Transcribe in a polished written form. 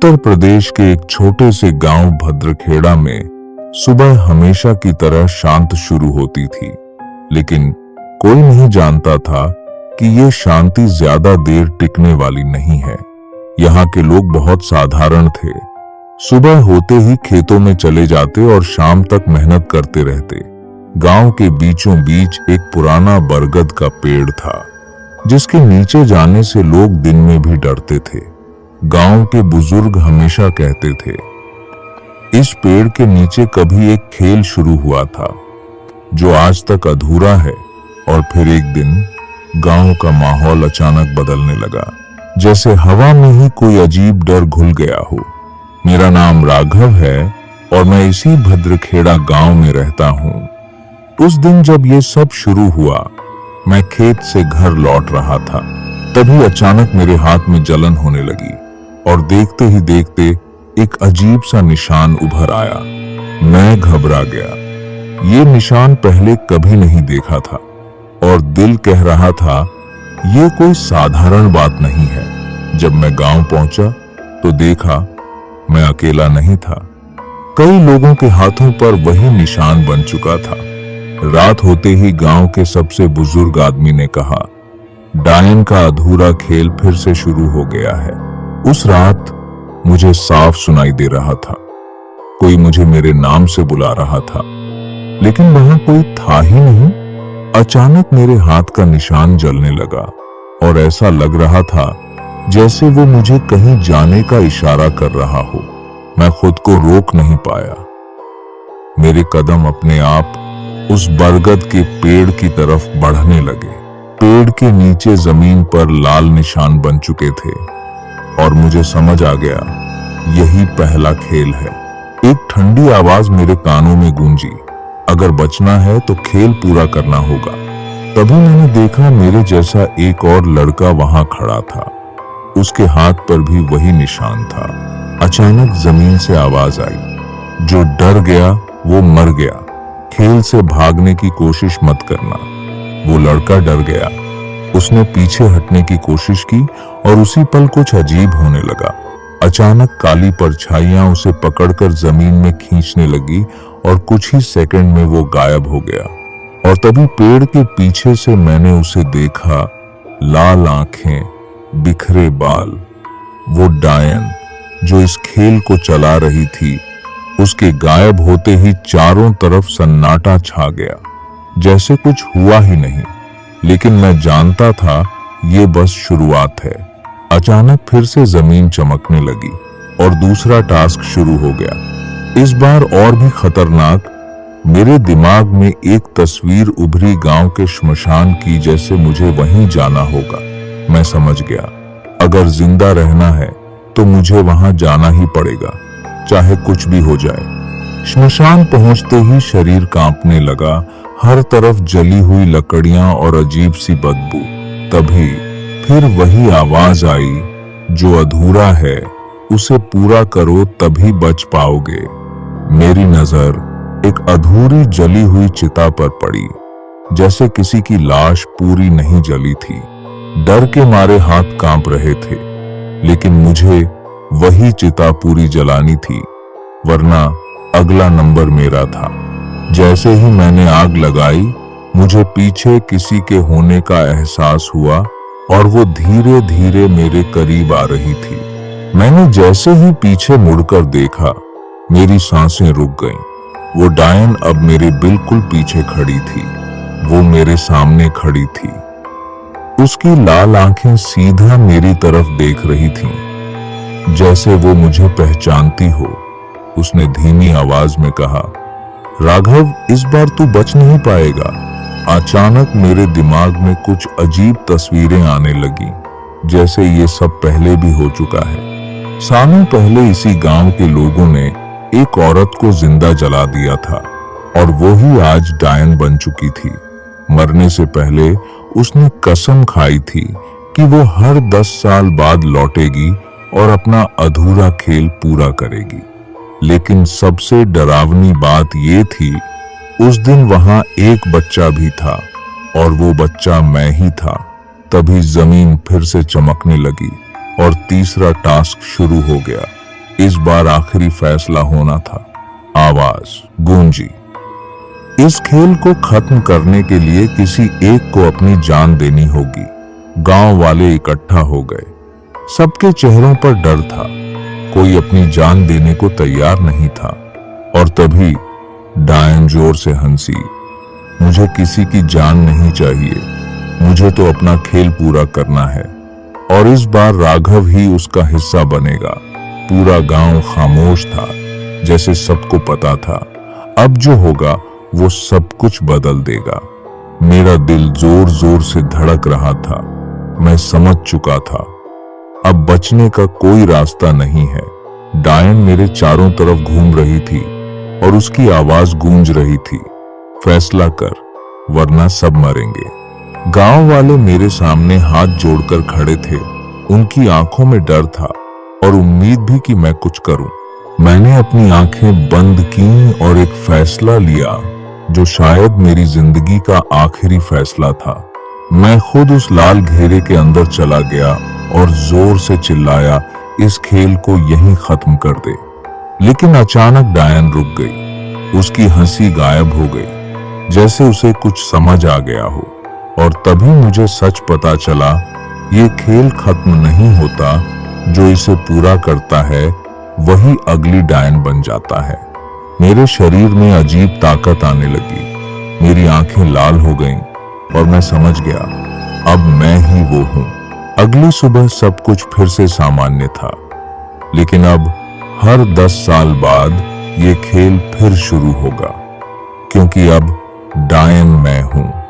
उत्तर प्रदेश के एक छोटे से गांव भद्रखेड़ा में सुबह हमेशा की तरह शांत शुरू होती थी, लेकिन कोई नहीं जानता था कि ये शांति ज्यादा देर टिकने वाली नहीं है। यहाँ के लोग बहुत साधारण थे। सुबह होते ही खेतों में चले जाते और शाम तक मेहनत करते रहते। गांव के बीचों बीच एक पुराना बरगद का पेड़ था, जिसके नीचे जाने से लोग दिन में भी डरते थे। गांव के बुजुर्ग हमेशा कहते थे, इस पेड़ के नीचे कभी एक खेल शुरू हुआ था जो आज तक अधूरा है। और फिर एक दिन गांव का माहौल अचानक बदलने लगा, जैसे हवा में ही कोई अजीब डर घुल गया हो। मेरा नाम राघव है और मैं इसी भद्रखेड़ा गांव में रहता हूं। उस दिन जब ये सब शुरू हुआ, मैं खेत से घर लौट रहा था। तभी अचानक मेरे हाथ में जलन होने लगी और देखते ही देखते एक अजीब सा निशान उभर आया। मैं घबरा गया। ये निशान पहले कभी नहीं देखा था और दिल कह रहा था ये कोई साधारण बात नहीं है। जब मैं गांव पहुंचा तो देखा मैं अकेला नहीं था। कई लोगों के हाथों पर वही निशान बन चुका था। रात होते ही गांव के सबसे बुजुर्ग आदमी ने कहा, डायन का अधूरा खेल फिर से शुरू हो गया है। उस रात मुझे साफ सुनाई दे रहा था, कोई मुझे मेरे नाम से बुला रहा था, लेकिन वहां कोई था ही नहीं। अचानक मेरे हाथ का निशान जलने लगा और ऐसा लग रहा था जैसे वो मुझे कहीं जाने का इशारा कर रहा हो। मैं खुद को रोक नहीं पाया। मेरे कदम अपने आप उस बरगद के पेड़ की तरफ बढ़ने लगे। पेड़ के नीचे जमीन पर लाल निशान बन चुके थे और मुझे समझ आ गया यही पहला खेल है। एक ठंडी आवाज मेरे कानों में गूंजी, अगर बचना है तो खेल पूरा करना होगा। तभी मैंने देखा मेरे जैसा एक और लड़का वहां खड़ा था। उसके हाथ पर भी वही निशान था। अचानक जमीन से आवाज आई, जो डर गया वो मर गया। खेल से भागने की कोशिश मत करना। वो लड़का डर गया। उसने पीछे हटने की कोशिश की और उसी पल कुछ अजीब होने लगा। अचानक काली परछाइयां उसे पकड़कर जमीन में खींचने लगी और कुछ ही सेकंड में वो गायब हो गया। और तभी पेड़ के पीछे से मैंने उसे देखा, लाल आंखें, बिखरे बाल। वो डायन जो इस खेल को चला रही थी, उसके गायब होते ही चारों तरफ सन्नाटा छा गया, जैसे कुछ हुआ ही नहीं। लेकिन मैं जानता था ये बस शुरुआत है। अचानक फिर से जमीन चमकने लगी और दूसरा टास्क शुरू हो गया। इस बार और भी खतरनाक। मेरे दिमाग में एक तस्वीर उभरी गांव के श्मशान की, जैसे मुझे वहीं जाना होगा। मैं समझ गया, अगर जिंदा रहना है तो मुझे वहां जाना ही पड़ेगा, चाहे कुछ भी हो जाए। श्मशान पहुंचते ही शरीर कांपने लगा। हर तरफ जली हुई लकड़ियां और अजीब सी बदबू। तभी फिर वही आवाज आई, जो अधूरा है उसे पूरा करो तभी बच पाओगे। मेरी नजर एक अधूरी जली हुई चिता पर पड़ी, जैसे किसी की लाश पूरी नहीं जली थी। डर के मारे हाथ कांप रहे थे, लेकिन मुझे वही चिता पूरी जलानी थी, वरना अगला नंबर मेरा था। जैसे ही मैंने आग लगाई, मुझे पीछे किसी के होने का एहसास हुआ और वो धीरे धीरे मेरे करीब आ रही थी। मैंने जैसे ही पीछे मुड़कर देखा, मेरी सांसें रुक गईं। वो डायन अब मेरे बिल्कुल पीछे खड़ी थी। वो मेरे सामने खड़ी थी। उसकी लाल आंखें सीधा मेरी तरफ देख रही थीं, जैसे वो मुझे पहचानती हो। उसने धीमी आवाज में कहा, राघव, इस बार तू बच नहीं पाएगा। अचानक मेरे दिमाग में कुछ अजीब तस्वीरें आने लगी, जैसे ये सब पहले भी हो चुका है। सालों पहले इसी गांव के लोगों ने एक औरत को जिंदा जला दिया था और वो ही आज डायन बन चुकी थी। मरने से पहले उसने कसम खाई थी कि वो हर 10 साल बाद लौटेगी और अपना अधूरा खेल पूरा करेगी। लेकिन सबसे डरावनी बात ये थी, उस दिन वहां एक बच्चा भी था और वो बच्चा मैं ही था। तभी जमीन फिर से चमकने लगी और तीसरा टास्क शुरू हो गया। इस बार आखिरी फैसला होना था। आवाज गूंजी, इस खेल को खत्म करने के लिए किसी एक को अपनी जान देनी होगी। गांव वाले इकट्ठा हो गए। सबके चेहरों पर डर था, कोई अपनी जान देने को तैयार नहीं था। और तभी डायन जोर से हंसी, मुझे किसी की जान नहीं चाहिए, मुझे तो अपना खेल पूरा करना है। और इस बार राघव ही उसका हिस्सा बनेगा। पूरा गांव खामोश था, जैसे सबको पता था अब जो होगा वो सब कुछ बदल देगा। मेरा दिल जोर जोर से धड़क रहा था। मैं समझ चुका था अब बचने का कोई रास्ता नहीं है। डायन मेरे चारों तरफ घूम रही थी और उसकी आवाज गूंज रही थी, फैसला कर वरना सब मरेंगे। गांव वाले मेरे सामने हाथ जोड़कर खड़े थे। उनकी आंखों में डर था और उम्मीद भी कि मैं कुछ करूं। मैंने अपनी आंखें बंद की और एक फैसला लिया जो शायद मेरी जिंदगी का आखिरी फैसला था। मैं खुद उस लाल घेरे के अंदर चला गया और जोर से चिल्लाया, इस खेल को यहीं खत्म कर दे। लेकिन अचानक डायन रुक गई। उसकी हंसी गायब हो गई, जैसे उसे कुछ समझ आ गया हो। और तभी मुझे सच पता चला, ये खेल खत्म नहीं होता, जो इसे पूरा करता है वही अगली डायन बन जाता है। मेरे शरीर में अजीब ताकत आने लगी, मेरी आंखें लाल हो गईं और मैं समझ गया अब मैं ही वो हूं। अगली सुबह सब कुछ फिर से सामान्य था, लेकिन अब हर 10 साल बाद ये खेल फिर शुरू होगा, क्योंकि अब डायन मैं हूं।